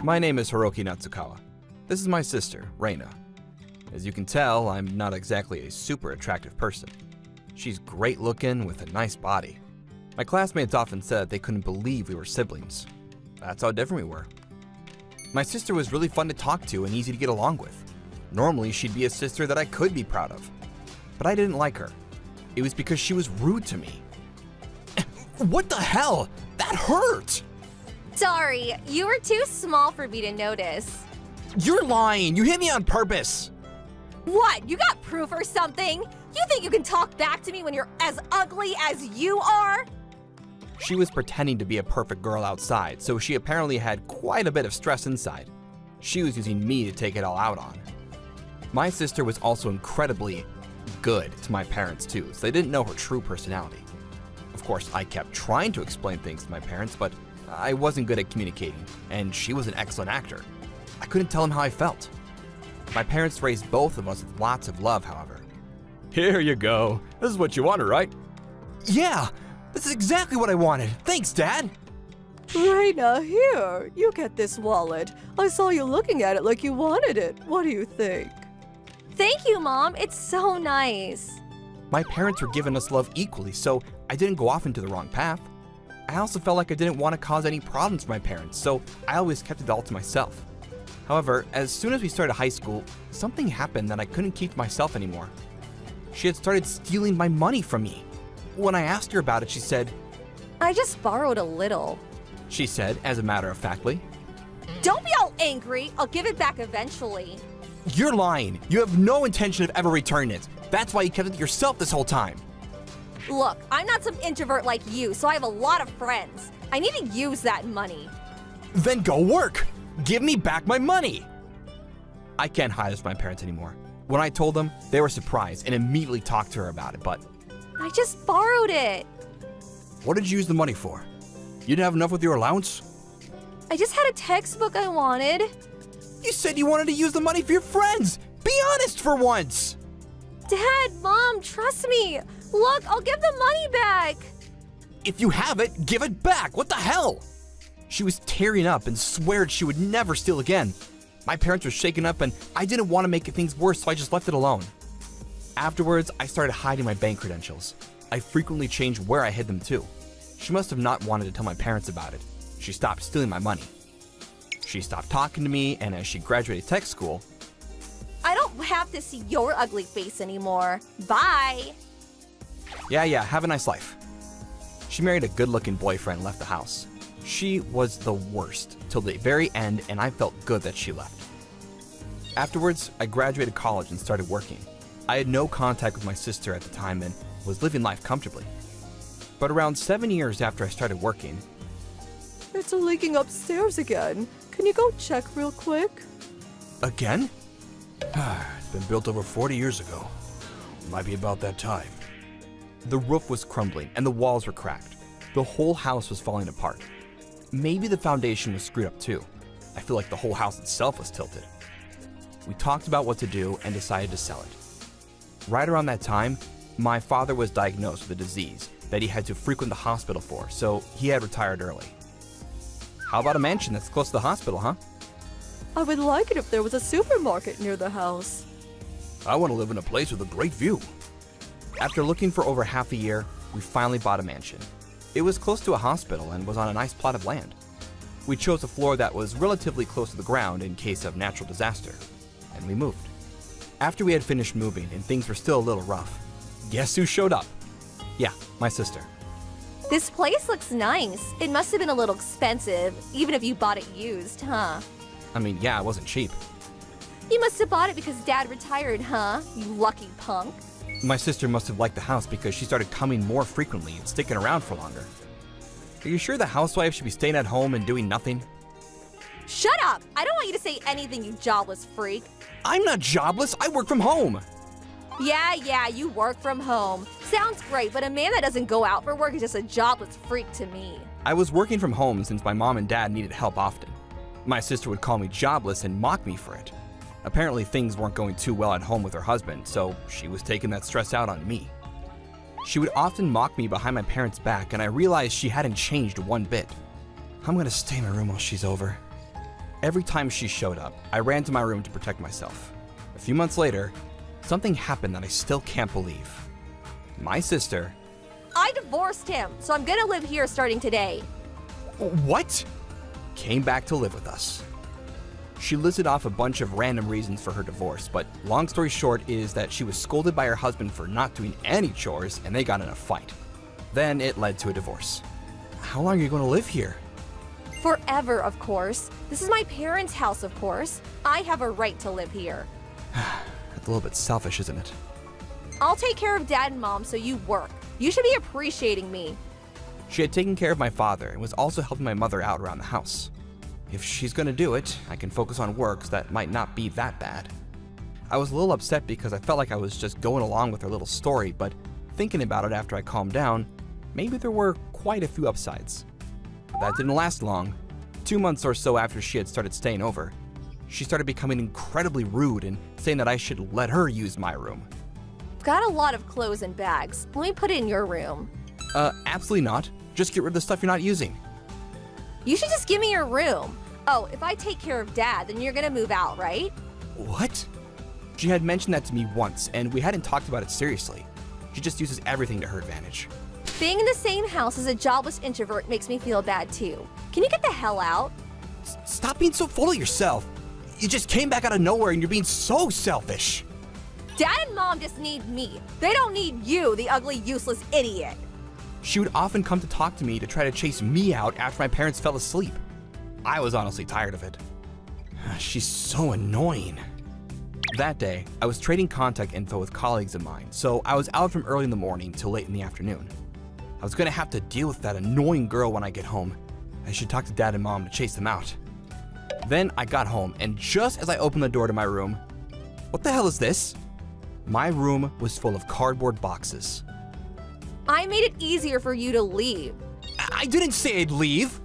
My name is Hiroki Natsukawa. This is my sister, Reina. As you can tell, I'm not exactly a super attractive person. She's great looking with a nice body. My classmates often said they couldn't believe we were siblings. That's how different we were. My sister was really fun to talk to and easy to get along with. Normally, she'd be a sister that I could be proud of. But I didn't like her. It was because she was rude to me. What the hell? That hurt! Sorry, you were too small for me to notice. You're lying! You hit me on purpose! What? You got proof or something? You think you can talk back to me when you're as ugly as you are? She was pretending to be a perfect girl outside, so she apparently had quite a bit of stress inside. She was using me to take it all out on. My sister was also incredibly good to my parents too, so they didn't know her true personality. Of course, I kept trying to explain things to my parents, but I wasn't good at communicating, and she was an excellent actor. I couldn't tell them how I felt. My parents raised both of us with lots of love, however. Here you go. This is what you wanted, right? Yeah, this is exactly what I wanted. Thanks, Dad. Reina, here, you get this wallet. I saw you looking at it like you wanted it. What do you think? Thank you, Mom. It's so nice. My parents were giving us love equally, so I didn't go off into the wrong path. I also felt like I didn't want to cause any problems for my parents, so I always kept it all to myself. However, as soon as we started high school, something happened that I couldn't keep to myself anymore. She had started stealing my money from me. When I asked her about it, she said, I just borrowed a little. She said, as a matter of factly. Don't be all angry. I'll give it back eventually. You're lying. You have no intention of ever returning it. That's why you kept it to yourself this whole time. Look, I'm not some introvert like you, so I have a lot of friends. I need to use that money. Then go work. Give me back my money. I can't hide this from my parents anymore. When I told them, they were surprised and immediately talked to her about it, but I just borrowed it. what did you use the money for? You didn't have enough with your allowance? I just had a textbook I wanted. You said you wanted to use the money for your friends. Be honest for once. Dad, Mom, trust me. Look, I'll give the money back. If you have it, give it back. What the hell? She was tearing up and sweared she would never steal again. My parents were shaken up and I didn't want to make things worse, so I just left it alone. Afterwards, I started hiding my bank credentials. I frequently changed where I hid them too. She must have not wanted to tell my parents about it. She stopped stealing my money. She stopped talking to me, and as she graduated tech school, I don't have to see your ugly face anymore. Bye. yeah, have a nice life. She married a good-looking boyfriend and left the house. She was the worst till the very end, and I felt good that she left. Afterwards, I graduated college and started working. I had no contact with my sister at the time and was living life comfortably. But around 7 years after I started working, It's leaking upstairs again. Can you go check real quick? again? It's been built over 40 years ago. Might be about that time. The roof was crumbling and the walls were cracked. The whole house was falling apart. Maybe the foundation was screwed up too. I feel like the whole house itself was tilted. We talked about what to do and decided to sell it. Right around that time, my father was diagnosed with a disease that he had to frequent the hospital for, so he had retired early. How about a mansion that's close to the hospital, huh? I would like it if there was a supermarket near the house. I want to live in a place with a great view. After looking for over half a year, we finally bought a mansion. It was close to a hospital and was on a nice plot of land. We chose a floor that was relatively close to the ground in case of natural disaster, and we moved. After we had finished moving and things were still a little rough, guess who showed up? Yeah, my sister. This place looks nice. It must have been a little expensive, even if you bought it used, huh? I mean, yeah, it wasn't cheap. You must have bought it because Dad retired, huh? You lucky punk. My sister must have liked the house because she started coming more frequently and sticking around for longer. Are you sure the housewife should be staying at home and doing nothing? Shut up! I don't want you to say anything, you jobless freak. I'm not jobless, I work from home. Yeah, you work from home. Sounds great, but a man that doesn't go out for work is just a jobless freak to me. I was working from home since my mom and dad needed help often. My sister would call me jobless and mock me for it. Apparently things weren't going too well at home with her husband, so she was taking that stress out on me. She would often mock me behind my parents' back, and I realized she hadn't changed one bit. I'm gonna stay in my room while she's over. Every time she showed up, I ran to my room to protect myself. A few months later, something happened that I still can't believe. My sister... I divorced him, so I'm gonna live here starting today. What? Came back to live with us. She listed off a bunch of random reasons for her divorce, but long story short is that she was scolded by her husband for not doing any chores and they got in a fight. Then it led to a divorce. How long are you going to live here? Forever, of course. This is my parents' house, of course. I have a right to live here. That's a little bit selfish, isn't it? I'll take care of Dad and Mom so you work. You should be appreciating me. She had taken care of my father and was also helping my mother out around the house. If she's gonna do it, I can focus on work so that might not be that bad. I was a little upset because I felt like I was just going along with her little story, but thinking about it after I calmed down, maybe there were quite a few upsides. That didn't last long. 2 months or so after she had started staying over, she started becoming incredibly rude and saying that I should let her use my room. I've got a lot of clothes and bags. Let me put it in your room. Absolutely not. Just get rid of the stuff you're not using. You should just give me your room. Oh, if I take care of Dad, then you're gonna move out, right? What? She had mentioned that to me once, and we hadn't talked about it seriously. She just uses everything to her advantage. Being in the same house as a jobless introvert makes me feel bad too. Can you get the hell out? Stop being so full of yourself. You just came back out of nowhere and you're being so selfish. Dad and Mom just need me. They don't need you, the ugly, useless idiot. She would often come to talk to me to try to chase me out after my parents fell asleep. I was honestly tired of it. She's so annoying. That day, I was trading contact info with colleagues of mine, so I was out from early in the morning till late in the afternoon. I was gonna have to deal with that annoying girl when I get home. I should talk to Dad and Mom to chase them out. Then I got home, and just as I opened the door to my room, what the hell is this? My room was full of cardboard boxes. I made it easier for you to leave. I didn't say I'd leave.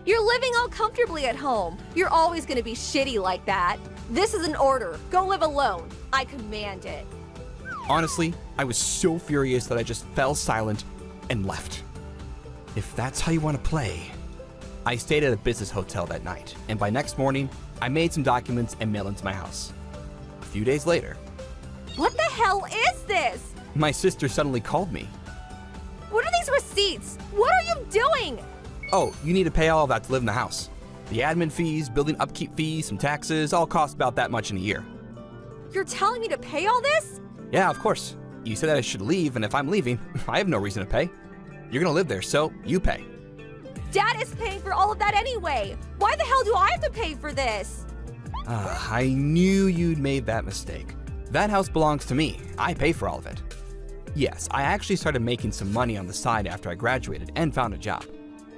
You're living all comfortably at home. You're always gonna be shitty like that. This is an order. Go live alone. I command it. Honestly, I was so furious that I just fell silent and left. If that's how you want to play. I stayed at a business hotel that night, and by next morning, I made some documents and mailed them to my house. A few days later, What the hell is this? my sister suddenly called me. What are these receipts? What are you doing? Oh, you need to pay all of that to live in the house. The admin fees, building upkeep fees, some taxes, all cost about that much in a year. You're telling me to pay all this? Yeah, of course. You said that I should leave, and if I'm leaving, I have no reason to pay. You're gonna live there, so you pay. Dad is paying for all of that anyway. Why the hell do I have to pay for this? I knew you'd made that mistake. That house belongs to me. I pay for all of it. Yes, I actually started making some money on the side after I graduated and found a job.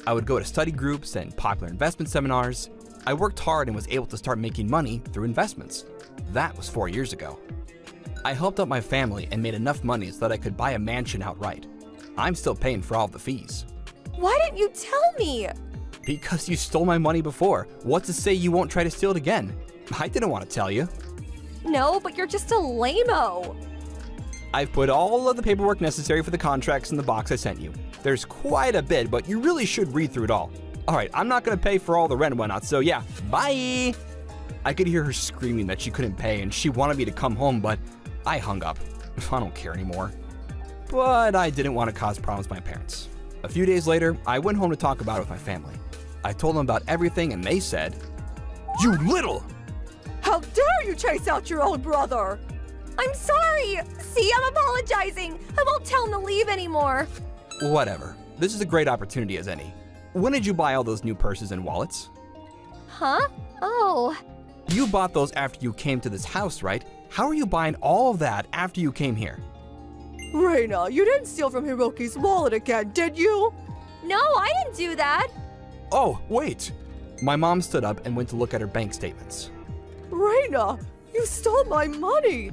I would go to study groups and popular investment seminars. I worked hard and was able to start making money through investments. That was 4 years ago. I helped out my family and made enough money so that I could buy a mansion outright. I'm still paying for all of the fees. Why didn't you tell me? Because you stole my money before. What's to say you won't try to steal it again? I didn't want to tell you. No, but you're just a lame-o. I've put all of the paperwork necessary for the contracts in the box I sent you. There's quite a bit, but you really should read through it all. All right, I'm not gonna pay for all the rent and whatnot, so yeah, bye! I could hear her screaming that she couldn't pay and she wanted me to come home, but I hung up. I don't care anymore. But I didn't want to cause problems with my parents. A few days later, I went home to talk about it with my family. I told them about everything and they said, "You little!" How dare you chase out your own brother? I'm sorry. See, I'm apologizing. I won't tell him to leave anymore. Whatever. This is a great opportunity as any. When did you buy all those new purses and wallets? Huh? Oh. You bought those after you came to this house, right? How are you buying all of that after you came here? Reina, you didn't steal from Hiroki's wallet again, did you? No, I didn't do that. Oh, wait. My mom stood up and went to look at her bank statements. Reina, you stole my money.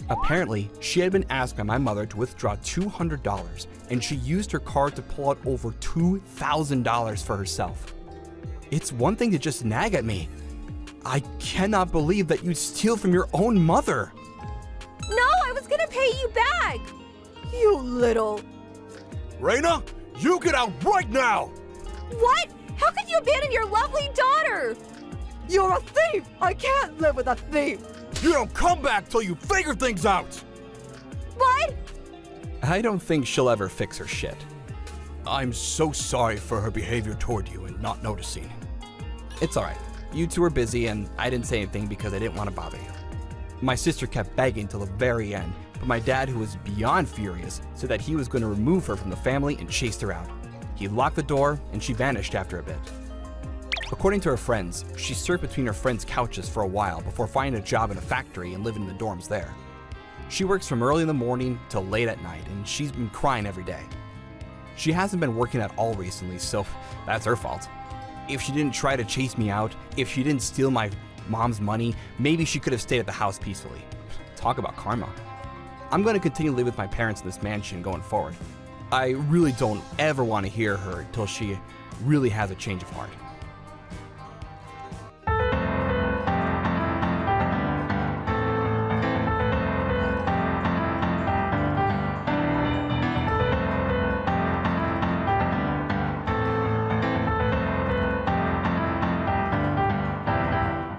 Apparently, she had been asked by my mother to withdraw $200, and she used her card to pull out over $2,000 for herself. It's one thing to just nag at me. I cannot believe that you'd steal from your own mother. No, I was gonna pay you back. You little... Reina, you get out right now! What? How could you abandon your lovely daughter? You're a thief! I can't live with a thief! You don't come back till you figure things out! What? I don't think she'll ever fix her shit. I'm so sorry for her behavior toward you and not noticing. It's alright. You two were busy and I didn't say anything because I didn't want to bother you. My sister kept begging till the very end, but my dad, who was beyond furious, said that he was going to remove her from the family and chased her out. He locked the door and she vanished after a bit. According to her friends, she surfed between her friends' couches for a while before finding a job in a factory and living in the dorms there. She works from early in the morning till late at night, and she's been crying every day. She hasn't been working at all recently, so that's her fault. If she didn't try to chase me out, if she didn't steal my mom's money, maybe she could have stayed at the house peacefully. Talk about karma. I'm going to continue to live with my parents in this mansion going forward. I really don't ever want to hear her until she really has a change of heart.